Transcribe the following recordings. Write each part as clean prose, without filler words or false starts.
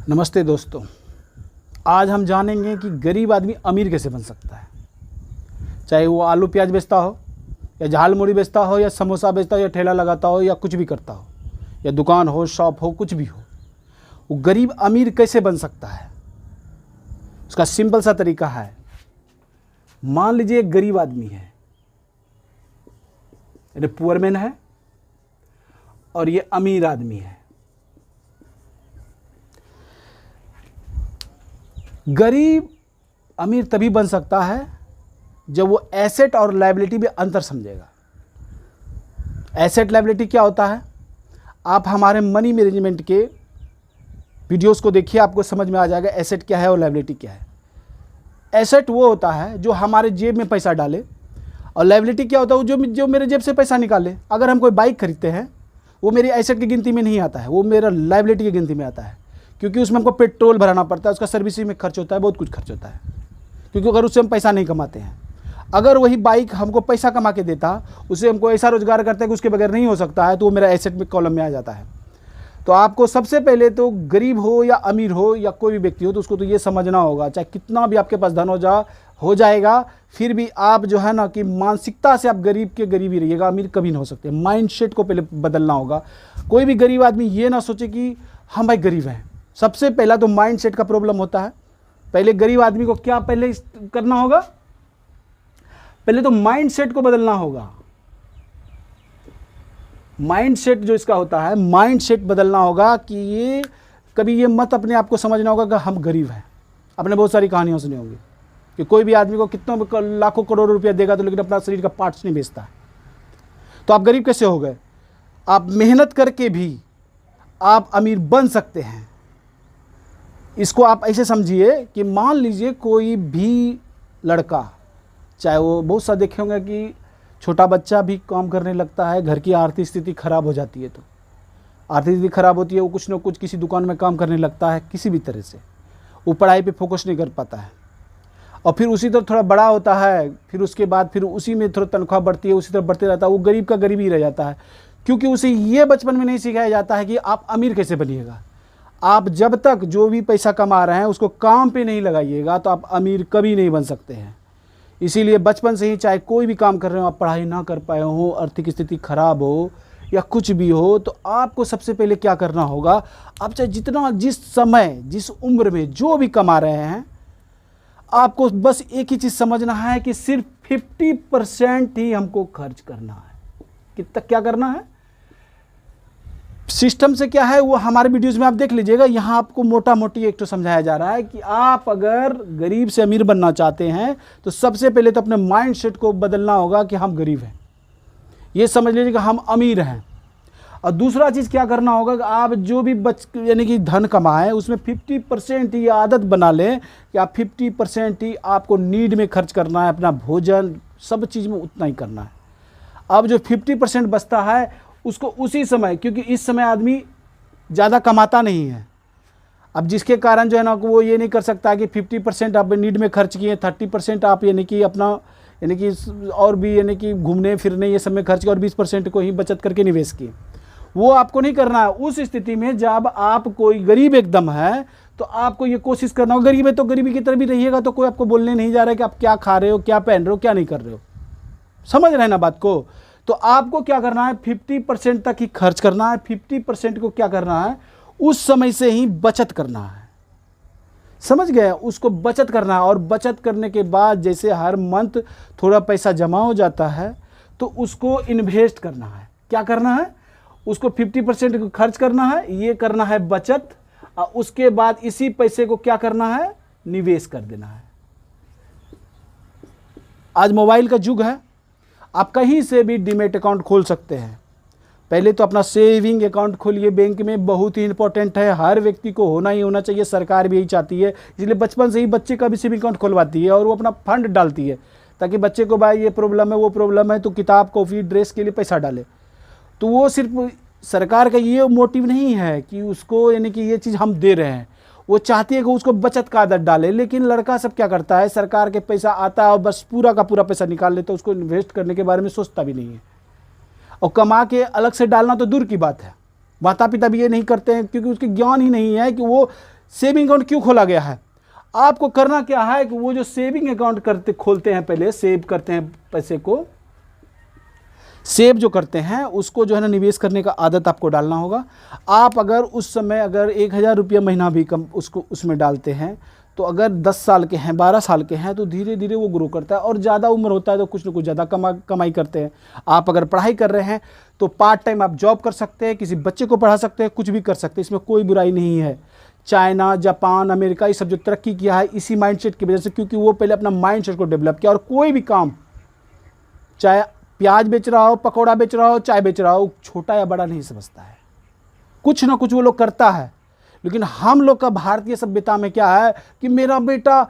नमस्ते दोस्तों, आज हम जानेंगे कि गरीब आदमी अमीर कैसे बन सकता है। चाहे वो आलू प्याज बेचता हो या झाल मुड़ी बेचता हो या समोसा बेचता हो या ठेला लगाता हो या कुछ भी करता हो या दुकान हो, शॉप हो, कुछ भी हो, वो गरीब अमीर कैसे बन सकता है। उसका सिंपल सा तरीका है। मान लीजिए एक गरीब आदमी है, यानी पुअर मैन है, और ये अमीर आदमी है। गरीब अमीर तभी बन सकता है जब वो एसेट और लायबिलिटी में अंतर समझेगा। एसेट लायबिलिटी क्या होता है? आप हमारे मनी मैनेजमेंट के वीडियोस को देखिए, आपको समझ में आ जाएगा एसेट क्या है और लायबिलिटी क्या है। एसेट वो होता है जो हमारे जेब में पैसा डाले, और लायबिलिटी क्या होता है? जो मेरे जेब से पैसा निकाले। अगर हम कोई बाइक खरीदते हैं, वो मेरी एसेट की गिनती में नहीं आता है, वो मेरा लायबिलिटी की गिनती में आता है, क्योंकि उसमें हमको पेट्रोल भराना पड़ता है, उसका सर्विसिंग में खर्च होता है, बहुत कुछ खर्च होता है, क्योंकि अगर उससे हम पैसा नहीं कमाते हैं। अगर वही बाइक हमको पैसा कमा के देता, उससे हमको ऐसा रोजगार करता है कि उसके बगैर नहीं हो सकता है, तो वो मेरा एसेट में कॉलम में आ जाता है। तो आपको सबसे पहले तो गरीब हो या अमीर हो या कोई भी व्यक्ति हो, तो उसको तो ये समझना होगा, चाहे कितना भी आपके पास धन हो जाएगा, फिर भी आप जो है ना कि मानसिकता से आप गरीब के गरीब ही रहिएगा, अमीर कभी नहीं हो सकते। माइंडसेट को पहले बदलना होगा। कोई भी गरीब आदमी ये ना सोचे कि हम भाई गरीब हैं। सबसे पहला तो माइंडसेट का प्रॉब्लम होता है। पहले गरीब आदमी को क्या पहले करना होगा? पहले तो माइंडसेट को बदलना होगा। माइंडसेट जो इसका होता है, माइंडसेट बदलना होगा कि ये कभी ये मत अपने आप को समझना होगा कि हम गरीब हैं। आपने बहुत सारी कहानियां सुनी होंगी कि कोई भी आदमी को कितनों लाखों करोड़ों रुपया देगा तो लेकिन अपना शरीर का पार्ट्स नहीं बेचता है। तो आप गरीब कैसे हो गए? आप मेहनत करके भी आप अमीर बन सकते हैं। इसको आप ऐसे समझिए कि मान लीजिए कोई भी लड़का, चाहे वो बहुत सा देखे होंगे कि छोटा बच्चा भी काम करने लगता है, घर की आर्थिक स्थिति खराब हो जाती है, तो आर्थिक स्थिति खराब होती है, वो कुछ ना कुछ किसी दुकान में काम करने लगता है, किसी भी तरह से वो पढ़ाई पे फोकस नहीं कर पाता है, और फिर उसी तरह थोड़ा बड़ा होता है, फिर उसके बाद फिर उसी में थोड़ा तनख्वाह बढ़ती है, उसी तरह बढ़ते रहता है, वो गरीब का गरीब ही रह जाता है, क्योंकि उसे ये बचपन में नहीं सिखाया जाता है कि आप अमीर कैसे बनिएगा। आप जब तक जो भी पैसा कमा रहे हैं उसको काम पे नहीं लगाइएगा तो आप अमीर कभी नहीं बन सकते हैं। इसीलिए बचपन से ही चाहे कोई भी काम कर रहे हो, आप पढ़ाई ना कर पाए हो, आर्थिक स्थिति खराब हो या कुछ भी हो, तो आपको सबसे पहले क्या करना होगा? आप चाहे जितना, जिस समय, जिस उम्र में जो भी कमा रहे हैं, आपको बस एक ही चीज़ समझना है कि सिर्फ 50% ही हमको खर्च करना है। कितना क्या करना है? सिस्टम से क्या है वो हमारे वीडियोस में आप देख लीजिएगा। यहाँ आपको मोटा मोटी एक तो समझाया जा रहा है कि आप अगर गरीब से अमीर बनना चाहते हैं तो सबसे पहले तो अपने माइंडसेट को बदलना होगा कि हम गरीब हैं, ये समझ लीजिए कि हम अमीर हैं। और दूसरा चीज़ क्या करना होगा कि आप जो भी यानी कि धन कमाएं उसमें 50% ही आदत बना लें कि आप 50% ही आपको नीड में खर्च करना है, अपना भोजन सब चीज़ में उतना ही करना है। अब जो 50% बचता है उसको उसी समय, क्योंकि इस समय आदमी ज़्यादा कमाता नहीं है, अब जिसके कारण जो है ना वो ये नहीं कर सकता कि 50% आप नीड में खर्च किए, 30% आप यानी कि अपना यानी कि और भी यानी कि घूमने फिरने ये सब में खर्च किए, और 20% को ही बचत करके निवेश किए। वो आपको नहीं करना है। उस स्थिति में जब आप कोई गरीब एकदम है तो आपको ये कोशिश करना हो, गरीब है तो गरीबी की तरह भी रहिएगा, तो कोई आपको बोलने नहीं जा रहा है कि आप क्या खा रहे हो, क्या पहन रहे हो, क्या नहीं कर रहे हो। समझ रहे हैं ना बात को? तो आपको क्या करना है? 50% तक ही खर्च करना है। 50% को क्या करना है? उस समय से ही बचत करना है। समझ गए? उसको बचत करना है, और बचत करने के बाद जैसे हर मंथ थोड़ा पैसा जमा हो जाता है तो उसको इन्वेस्ट करना है। क्या करना है? उसको 50% खर्च करना है, ये करना है बचत, और उसके बाद इसी पैसे को क्या करना है? निवेश कर देना है। आज मोबाइल का युग है, आप कहीं से भी डीमैट अकाउंट खोल सकते हैं। पहले तो अपना सेविंग अकाउंट खोलिए बैंक में, बहुत ही इंपॉर्टेंट है, हर व्यक्ति को होना ही होना चाहिए। सरकार भी यही चाहती है, इसलिए बचपन से ही बच्चे का भी सेविंग अकाउंट खुलवाती है और वो अपना फंड डालती है, ताकि बच्चे को भाई ये प्रॉब्लम है वो प्रॉब्लम है तो किताब कॉपी ड्रेस के लिए पैसा डाले। तो वो सिर्फ सरकार का ये मोटिव नहीं है कि उसको यानी कि ये चीज़ हम दे रहे हैं, वो चाहती है कि उसको बचत का आदत डाले। लेकिन लड़का सब क्या करता है, सरकार के पैसा आता है और बस पूरा का पूरा पैसा निकाल लेता है, उसको इन्वेस्ट करने के बारे में सोचता भी नहीं है। और कमा के अलग से डालना तो दूर की बात है, माता पिता भी ये नहीं करते हैं, क्योंकि उसके ज्ञान ही नहीं है कि वो सेविंग अकाउंट क्यों खोला गया है? आपको करना क्या है कि वो जो सेविंग अकाउंट खोलते हैं, पहले सेव करते हैं पैसे को, सेव जो करते हैं उसको जो है ना निवेश करने का आदत आपको डालना होगा। आप अगर उस समय अगर 1000 रुपया महीना भी कम उसको उसमें डालते हैं, तो अगर 10 साल के हैं, 12 साल के हैं, तो धीरे धीरे वो ग्रो करता है। और ज़्यादा उम्र होता है तो कुछ ना कुछ ज़्यादा कमाई करते हैं। आप अगर पढ़ाई कर रहे हैं तो पार्ट टाइम आप जॉब कर सकते हैं, किसी बच्चे को पढ़ा सकते हैं, कुछ भी कर सकते हैं, इसमें कोई बुराई नहीं है। चाइना, जापान, अमेरिका, ये सब जो तरक्की किया है इसी माइंडसेट की वजह से, क्योंकि वो पहले अपना माइंडसेट को डेवलप किया। और कोई भी काम, चाहे प्याज बेच रहा हो, पकौड़ा बेच रहा हो, चाय बेच रहा हो, छोटा या बड़ा नहीं समझता है, कुछ ना कुछ वो लोग करता है। लेकिन हम लोग का भारतीय सभ्यता में क्या है कि मेरा बेटा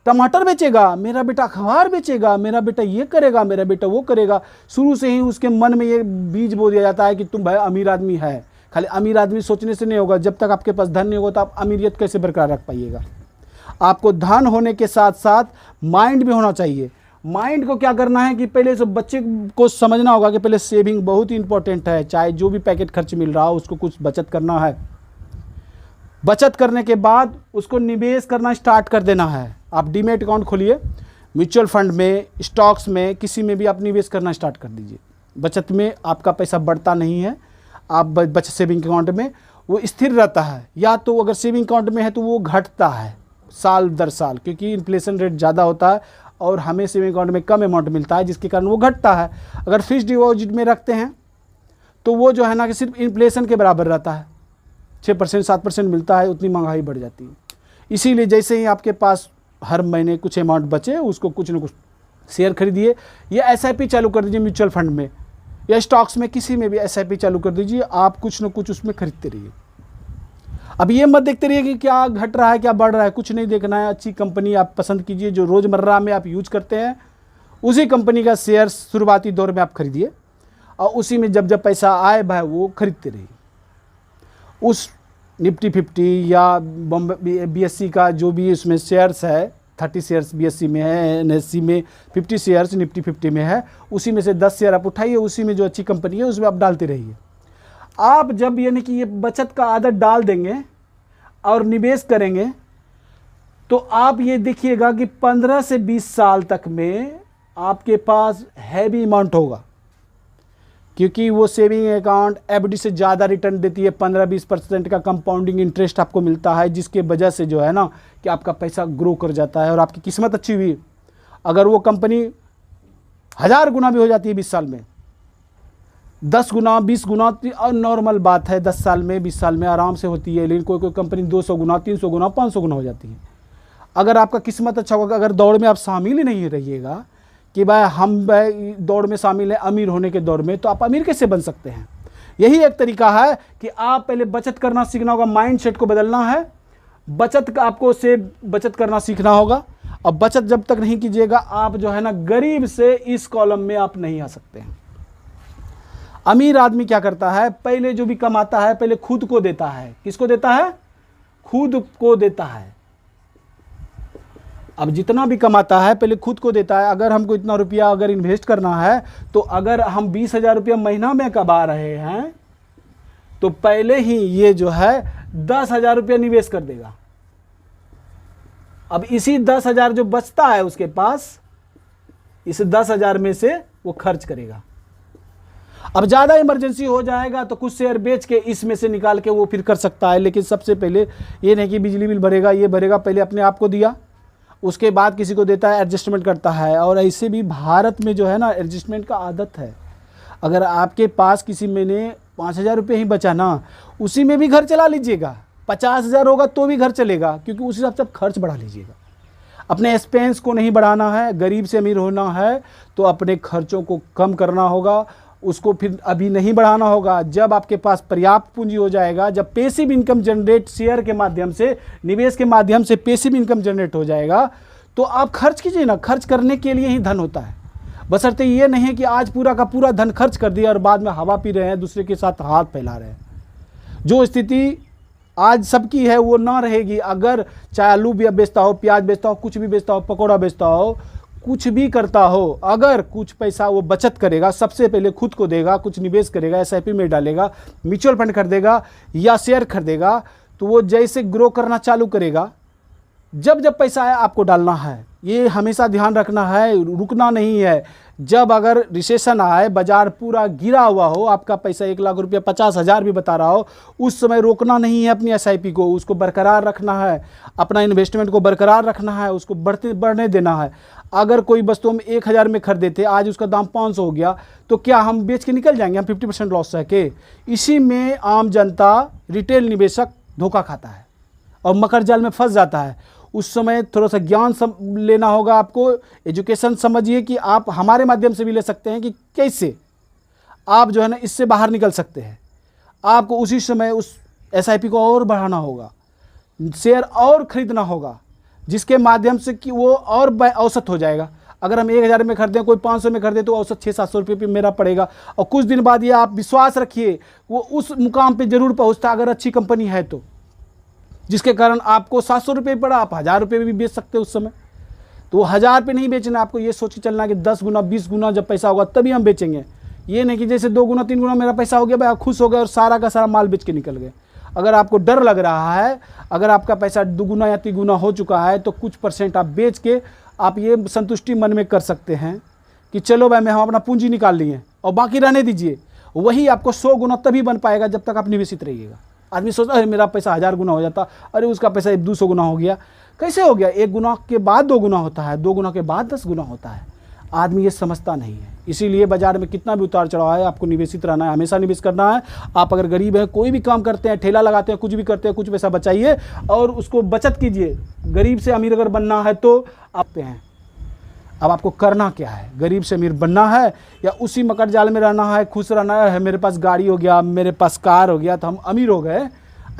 टमाटर बेचेगा, मेरा बेटा अखबार बेचेगा, मेरा बेटा ये करेगा, मेरा बेटा वो करेगा। शुरू से ही उसके मन में ये बीज बो दिया जाता है कि तुम भाई अमीर आदमी है। खाली अमीर आदमी सोचने से नहीं होगा, जब तक आपके पास धन नहीं होगा तो आप अमीरियत कैसे बरकरार रख पाइएगा। आपको धन होने के साथ साथ माइंड भी होना चाहिए। माइंड को क्या करना है कि पहले सब बच्चे को समझना होगा कि पहले सेविंग बहुत ही इंपॉर्टेंट है। चाहे जो भी पैकेट खर्च मिल रहा हो उसको कुछ बचत करना है। बचत करने के बाद उसको निवेश करना स्टार्ट कर देना है। आप डीमैट अकाउंट खोलिए, म्यूचुअल फंड में, स्टॉक्स में, किसी में भी आप निवेश करना स्टार्ट कर दीजिए। बचत में आपका पैसा बढ़ता नहीं है, आप बचत सेविंग अकाउंट में वो स्थिर रहता है। या तो अगर सेविंग अकाउंट में है तो वो घटता है साल दर साल, क्योंकि इन्फ्लेशन रेट ज़्यादा होता है और हमें सेविंग अकाउंट में कम अमाउंट मिलता है, जिसके कारण वो घटता है। अगर फिक्स्ड डिपॉजिट में रखते हैं तो वो जो है ना कि सिर्फ इन्फ्लेशन के बराबर रहता है, 6% 7% मिलता है, उतनी महंगाई बढ़ जाती है। इसीलिए जैसे ही आपके पास हर महीने कुछ अमाउंट बचे, उसको कुछ ना कुछ शेयर खरीदिए या SIP चालू कर दीजिए म्यूचुअल फंड में या स्टॉक्स में, किसी में भी SIP चालू कर दीजिए। आप कुछ ना कुछ उसमें खरीदते रहिए। अब ये मत देखते रहिए कि क्या घट रहा है क्या बढ़ रहा है, कुछ नहीं देखना है। अच्छी कंपनी आप पसंद कीजिए जो रोज़मर्रा में आप यूज करते हैं, उसी कंपनी का शेयर शुरुआती दौर में आप खरीदिए और उसी में जब जब पैसा आए भाई वो खरीदते रहिए। उस निफ्टी 50 या बॉम्बे BSE का जो भी इसमें शेयर्स है, 30 शेयर्स BSE में है, NSE में 50 शेयर्स निफ्टी 50 में है, उसी में से 10 शेयर आप उठाइए, उसी में जो अच्छी कंपनी है उसमें आप डालते रहिए। आप जब यानी कि ये बचत का आदत डाल देंगे और निवेश करेंगे तो आप ये देखिएगा कि 15 से 20 साल तक में आपके पास हैवी अमाउंट होगा, क्योंकि वो सेविंग अकाउंट FD से ज़्यादा रिटर्न देती है। 15-20% का कंपाउंडिंग इंटरेस्ट आपको मिलता है, जिसके वजह से जो है ना कि आपका पैसा ग्रो कर जाता है और आपकी किस्मत अच्छी हुई। अगर वो कंपनी 1000 गुना भी हो जाती है 20 साल में, 10 गुना 20 गुना और नॉर्मल बात है, 10 साल में 20 साल में आराम से होती है। लेकिन कोई कोई कंपनी 200 गुना 300 गुना 500 गुना हो जाती है। अगर आपका किस्मत अच्छा होगा, अगर दौड़ में आप शामिल ही नहीं रहिएगा कि भाई हम दौड़ में शामिल हैं अमीर होने के दौड़ में, तो आप अमीर कैसे बन सकते हैं? यही एक तरीका है कि आप पहले बचत करना सीखना होगा, माइंडसेट को बदलना है। बचत का आपको से बचत करना सीखना होगा। और बचत जब तक नहीं कीजिएगा आप जो है ना गरीब से इस कॉलम में आप नहीं आ सकते हैं। अमीर आदमी क्या करता है, पहले जो भी कमाता है पहले खुद को देता है। किसको देता है? खुद को देता है। अब जितना भी कमाता है पहले खुद को देता है। अगर हमको इतना रुपया अगर इन्वेस्ट करना है, तो अगर हम 20,000 रुपया महीना में कमा रहे हैं तो पहले ही ये जो है 10,000 रुपया निवेश कर देगा। अब इसी 10,000 जो बचता है उसके पास, इस 10,000 में से वो खर्च करेगा। अब ज़्यादा इमरजेंसी हो जाएगा तो कुछ शेयर बेच के इसमें से निकाल के वो फिर कर सकता है। लेकिन सबसे पहले ये नहीं कि बिजली बिल भरेगा, ये भरेगा, पहले अपने आप को दिया, उसके बाद किसी को देता है, एडजस्टमेंट करता है। और ऐसे भी भारत में जो है ना एडजस्टमेंट का आदत है। अगर आपके पास किसी महीने 5,000 रुपये ही बचा ना, उसी में भी घर चला लीजिएगा। 50,000 होगा तो भी घर चलेगा, क्योंकि उस हिसाब से आप खर्च बढ़ा लीजिएगा। अपने एक्सपेंस को नहीं बढ़ाना है। गरीब से अमीर होना है तो अपने खर्चों को कम करना होगा, उसको फिर अभी नहीं बढ़ाना होगा। जब आपके पास पर्याप्त पूंजी हो जाएगा, जब पैसिव इनकम जनरेट शेयर के माध्यम से, निवेश के माध्यम से पैसिव इनकम जनरेट हो जाएगा, तो आप खर्च कीजिए ना। खर्च करने के लिए ही धन होता है। बशर्ते ये नहीं है कि आज पूरा का पूरा धन खर्च कर दिया और बाद में हवा पी रहे हैं, दूसरे के साथ हाथ फैला रहे हैं। जो स्थिति आज सबकी है वो ना रहेगी। अगर चाहे आलू भी बेचता हो, प्याज बेचता हो, कुछ भी बेचता हो, पकौड़ा बेचता हो, कुछ भी करता हो, अगर कुछ पैसा वो बचत करेगा, सबसे पहले खुद को देगा, कुछ निवेश करेगा, SIP में डालेगा, म्यूचुअल फंड खरीदेगा या शेयर खरीदेगा, तो वो जैसे ग्रो करना चालू करेगा, जब जब पैसा आए आपको डालना है। ये हमेशा ध्यान रखना है, रुकना नहीं है। जब अगर रिसेशन आए, बाजार पूरा गिरा हुआ हो, आपका पैसा 1 लाख रुपया 50,000 भी बता रहा हो, उस समय रोकना नहीं है अपनी एसआईपी को, उसको बरकरार रखना है, अपना इन्वेस्टमेंट को बरकरार रखना है, उसको बढ़ने देना है। अगर कोई वस्तु हम 1,000 में खरीदे थे, आज उसका दाम 500 हो गया, तो क्या हम बेच के निकल जाएंगे? हम 50% लॉस है के? इसी में आम जनता, रिटेल निवेशक धोखा खाता है और मकर जाल में फंस जाता है। उस समय थोड़ा सा ज्ञान लेना होगा आपको, एजुकेशन समझिए कि आप हमारे माध्यम से भी ले सकते हैं कि कैसे आप जो है ना इससे बाहर निकल सकते हैं। आपको उसी समय उस एसआईपी को और बढ़ाना होगा, शेयर और खरीदना होगा, जिसके माध्यम से कि वो और औसत हो जाएगा। अगर हम 1,000 में खरीदें, कोई 500 में खरीदे, तो औसत 600-700 रुपये पे मेरा पड़ेगा। और कुछ दिन बाद ये आप विश्वास रखिए वो उस मुकाम पे जरूर पहुंचता, अगर अच्छी कंपनी है तो, जिसके कारण आपको 700 रुपये पड़ा, आप 1,000 रुपये भी बेच सकते हो उस समय। तो 1,000 पे नहीं बेचना, आपको ये सोच के चलना कि 10 गुना 20 गुना जब पैसा होगा तभी हम बेचेंगे। ये नहीं कि जैसे 2 गुना 3 गुना मेरा पैसा हो गया, भाई आप खुश हो गए और सारा का सारा माल बेच के निकल गए। अगर आपको डर लग रहा है, अगर आपका पैसा 2 गुना या 3 गुना हो चुका है, तो कुछ % आप बेच के आप ये संतुष्टि मन में कर सकते हैं कि चलो भाई, हम अपना पूंजी निकाल लिए और बाकी रहने दीजिए। वही आपको 100 गुना तभी बन पाएगा जब तक आप निवेशित रहिएगा। आदमी सोचता है मेरा पैसा 1,000 गुना हो जाता, अरे उसका पैसा 200 गुना हो गया। कैसे हो गया? 1 गुना के बाद 2 गुना होता है, 2 गुना के बाद 10 गुना होता है। आदमी ये समझता नहीं है। इसीलिए बाजार में कितना भी उतार चढ़ाव है, आपको निवेशित रहना है, हमेशा निवेश करना है। आप अगर गरीब हैं, कोई भी काम करते हैं, ठेला लगाते हैं, कुछ भी करते हैं, कुछ पैसा बचाइए और उसको बचत कीजिए। गरीब से अमीर अगर बनना है तो आप हैं। अब आपको करना क्या है? गरीब से अमीर बनना है या उसी मकर जाल में रहना है, खुश रहना है? मेरे पास गाड़ी हो गया, मेरे पास कार हो गया तो हम अमीर हो गए,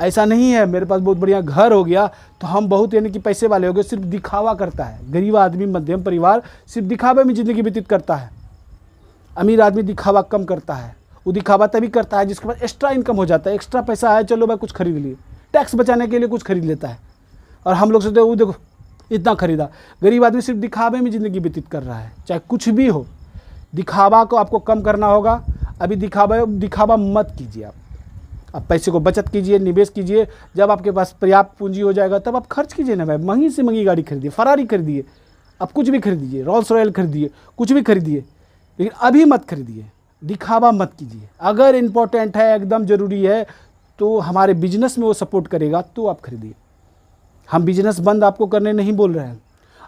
ऐसा नहीं है। मेरे पास बहुत बढ़िया घर हो गया तो हम बहुत यानी कि पैसे वाले हो गए। सिर्फ दिखावा करता है गरीब आदमी, मध्यम परिवार सिर्फ दिखावे में ज़िंदगी व्यतीत करता है। अमीर आदमी दिखावा कम करता है। वो दिखावा तभी करता है जिसके पास एक्स्ट्रा इनकम हो जाता है, एक्स्ट्रा पैसा है, चलो भाई कुछ खरीद लिए, टैक्स बचाने के लिए कुछ खरीद लेता है। और हम लोग सोचते हैं वो देखो इतना खरीदा। गरीब आदमी सिर्फ दिखावे में ज़िंदगी व्यतीत कर रहा है, चाहे कुछ भी हो। दिखावा को आपको कम करना होगा। अभी दिखावा मत कीजिए। आप पैसे को बचत कीजिए, निवेश कीजिए। जब आपके पास पर्याप्त पूंजी हो जाएगा तब आप खर्च कीजिए ना भाई। महंगी से महंगी गाड़ी खरीदिए, फरारी खरीदिए, आप कुछ भी खरीदिए, रोल्स रॉयल खरीदिए, कुछ भी खरीदिए, लेकिन अभी मत खरीदिए। दिखावा मत कीजिए। अगर इम्पोर्टेंट है, एकदम ज़रूरी है, तो हमारे बिजनेस में वो सपोर्ट करेगा तो आप खरीदिए। हम बिजनेस बंद आपको करने नहीं बोल रहे हैं।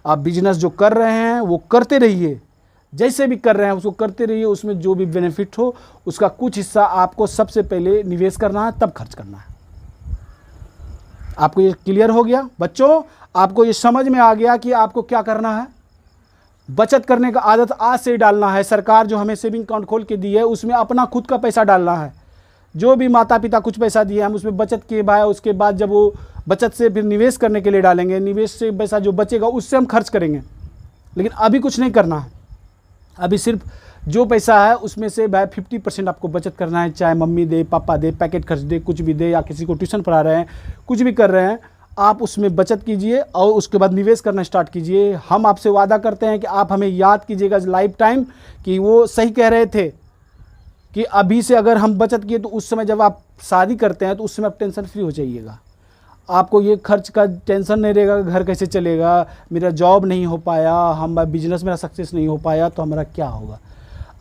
आप बिजनेस जो कर रहे हैं वो करते रहिए, जैसे भी कर रहे हैं उसको करते रहिए। उसमें जो भी बेनिफिट हो उसका कुछ हिस्सा आपको सबसे पहले निवेश करना है, तब खर्च करना है। आपको ये क्लियर हो गया बच्चों? आपको ये समझ में आ गया कि आपको क्या करना है? बचत करने का आदत आज से ही डालना है। सरकार जो हमें सेविंग अकाउंट खोल के दी है उसमें अपना खुद का पैसा डालना है। जो भी माता पिता कुछ पैसा दिए हम उसमें बचत किए भाई, उसके बाद जब वो बचत से फिर निवेश करने के लिए डालेंगे, निवेश से पैसा जो बचेगा उससे हम खर्च करेंगे। लेकिन अभी कुछ नहीं करना है। अभी सिर्फ जो पैसा है उसमें से भाई 50% आपको बचत करना है। चाहे मम्मी दे, पापा दे, पैकेट खर्च दे, कुछ भी दे, या किसी को ट्यूशन पढ़ा रहे हैं, कुछ भी कर रहे हैं, आप उसमें बचत कीजिए और उसके बाद निवेश करना स्टार्ट कीजिए। हम आपसे वादा करते हैं कि आप हमें याद कीजिएगा लाइफ टाइम कि वो सही कह रहे थे कि अभी से अगर हम बचत किए तो उस समय जब आप शादी करते हैं तो उस समय आप टेंशन फ्री हो जाइएगा। आपको ये खर्च का टेंशन नहीं रहेगा, घर कैसे चलेगा, मेरा जॉब नहीं हो पाया, हम बिजनेस मेरा सक्सेस नहीं हो पाया तो हमारा क्या होगा।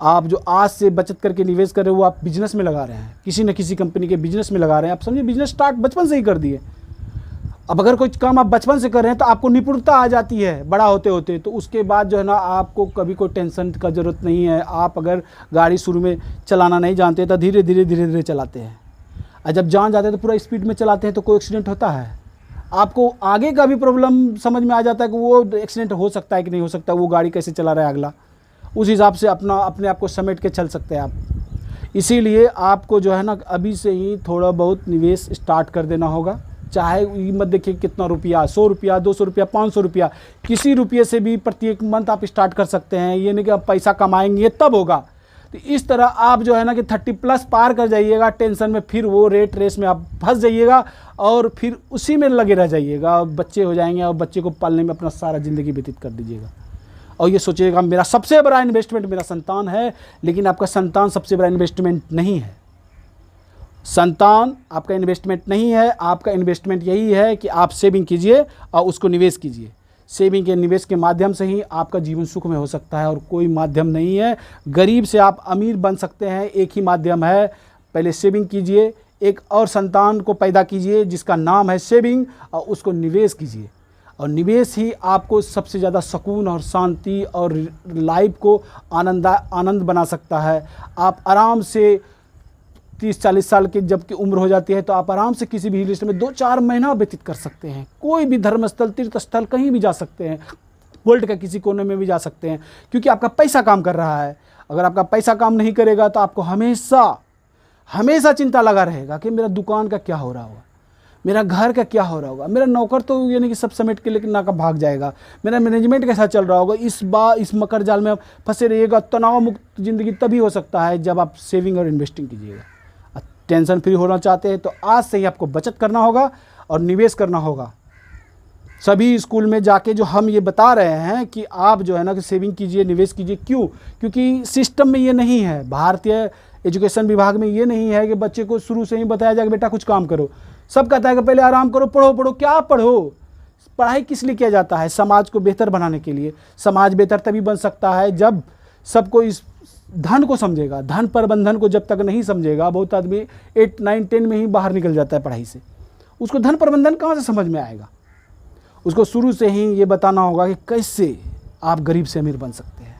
आप जो आज से बचत करके निवेश कर रहे हो वो आप बिजनेस में लगा रहे हैं, किसी न किसी कंपनी के बिजनेस में लगा रहे हैं। आप समझिए बिजनेस स्टार्ट बचपन से ही कर दिए। अब अगर कोई काम आप बचपन से कर रहे हैं तो आपको निपुणता आ जाती है बड़ा होते होते, तो उसके बाद जो है ना आपको कभी कोई टेंशन का ज़रूरत नहीं है। आप अगर गाड़ी शुरू में चलाना नहीं जानते तो धीरे धीरे चलाते हैं, और जब जान जाते हैं तो पूरा स्पीड में चलाते हैं तो कोई एक्सीडेंट होता है। आपको आगे का भी प्रॉब्लम समझ में आ जाता है कि वो एक्सीडेंट हो सकता है कि नहीं हो सकता, वो गाड़ी कैसे चला रहा है अगला, उस हिसाब से अपने आप को समेट के चल सकते हैं आप। इसीलिए आपको जो है ना अभी से ही थोड़ा बहुत निवेश स्टार्ट कर देना होगा। चाहे मत देखिए कितना रुपया, 100 रुपया, 200 रुपया, 500 रुपया, किसी रुपये से भी प्रत्येक मंथ आप स्टार्ट कर सकते हैं। ये नहीं कि आप पैसा कमाएंगे तब होगा। तो इस तरह आप जो है ना कि 30+ पार कर जाइएगा टेंशन में, फिर वो रेट रेस में आप फंस जाइएगा और फिर उसी में लगे रह जाइएगा। बच्चे हो जाएंगे और बच्चे को पालने में अपना सारा ज़िंदगी व्यतीत कर दीजिएगा और ये सोचिएगा मेरा सबसे बड़ा इन्वेस्टमेंट मेरा संतान है। लेकिन आपका संतान सबसे बड़ा इन्वेस्टमेंट नहीं है। संतान आपका इन्वेस्टमेंट नहीं है, आपका इन्वेस्टमेंट यही है कि आप सेविंग कीजिए और उसको निवेश कीजिए। सेविंग के निवेश के माध्यम से ही आपका जीवन सुख में हो सकता है और कोई माध्यम नहीं है। गरीब से आप अमीर बन सकते हैं, एक ही माध्यम है, पहले सेविंग कीजिए, एक और संतान को पैदा कीजिए जिसका नाम है सेविंग, और उसको निवेश कीजिए। और निवेश ही आपको सबसे ज़्यादा सुकून और शांति और लाइफ को आनंद बना सकता है। आप आराम से 30-40 साल की जबकि उम्र हो जाती है तो आप आराम से किसी भी हिल स्टेशन में 2-4 महीना व्यतीत कर सकते हैं। कोई भी धर्मस्थल, तीर्थस्थल कहीं भी जा सकते हैं, वर्ल्ड का किसी कोने में भी जा सकते हैं, क्योंकि आपका पैसा काम कर रहा है। अगर आपका पैसा काम नहीं करेगा तो आपको हमेशा चिंता लगा रहेगा कि मेरा दुकान का क्या हो रहा होगा, मेरा घर का क्या हो रहा होगा, मेरा नौकर तो यानी कि सब समेट के लेकिन ना का भाग जाएगा, मेरा मैनेजमेंट कैसा चल रहा होगा। इस मकर जाल में आप फंसे रहिएगा। तनाव मुक्त ज़िंदगी तभी हो सकता है जब आप सेविंग और इन्वेस्टिंग कीजिएगा। टेंशन फ्री होना चाहते हैं तो आज से ही आपको बचत करना होगा और निवेश करना होगा। सभी स्कूल में जाके जो हम ये बता रहे हैं कि आप जो है ना कि सेविंग कीजिए, निवेश कीजिए, क्यों? क्योंकि सिस्टम में ये नहीं है, भारतीय एजुकेशन विभाग में ये नहीं है कि बच्चे को शुरू से ही बताया जाए कि बेटा कुछ काम करो। सब कहता है कि पहले आराम करो, पढ़ो। क्या पढ़ो? पढ़ाई किस लिए किया जाता है? समाज को बेहतर बनाने के लिए। समाज बेहतर तभी बन सकता है जब सबको इस धन को समझेगा। धन प्रबंधन को जब तक नहीं समझेगा, बहुत आदमी 8, 9, 10 में ही बाहर निकल जाता है पढ़ाई से। उसको धन प्रबंधन कहाँ से समझ में आएगा? उसको शुरू से ही ये बताना होगा कि कैसे आप गरीब से अमीर बन सकते हैं।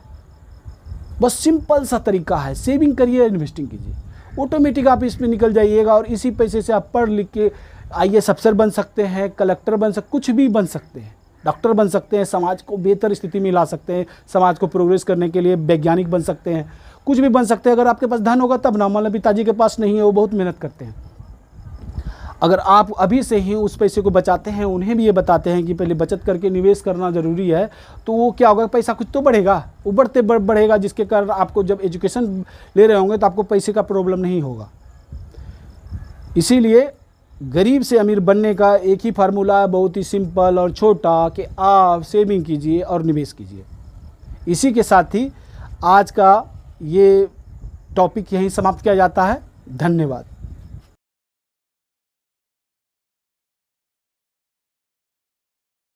बस सिंपल सा तरीका है, सेविंग करिए, इन्वेस्टिंग कीजिए, ऑटोमेटिक आप इसमें निकल जाइएगा और इसी पैसे से आप पढ़ लिख के IAS अफसर बन सकते हैं, कलेक्टर बन सकते, कुछ भी बन सकते हैं, डॉक्टर बन सकते हैं, समाज को बेहतर स्थिति में ला सकते हैं, समाज को प्रोग्रेस करने के लिए वैज्ञानिक बन सकते हैं, कुछ भी बन सकते हैं। अगर आपके पास धन होगा तब ना, मान लो पिताजी के पास नहीं है, वो बहुत मेहनत करते हैं। अगर आप अभी से ही उस पैसे को बचाते हैं, उन्हें भी ये बताते हैं कि पहले बचत करके निवेश करना ज़रूरी है, तो वो क्या होगा, पैसा कुछ तो बढ़ेगा, वो बढ़ेगा, जिसके कारण आपको जब एजुकेशन ले रहे होंगे तो आपको पैसे का प्रॉब्लम नहीं होगा। इसीलिए गरीब से अमीर बनने का एक ही फार्मूला है, बहुत ही सिंपल और छोटा, कि आप सेविंग कीजिए और निवेश कीजिए। इसी के साथ ही आज का ये टॉपिक यहीं समाप्त किया जाता है। धन्यवाद।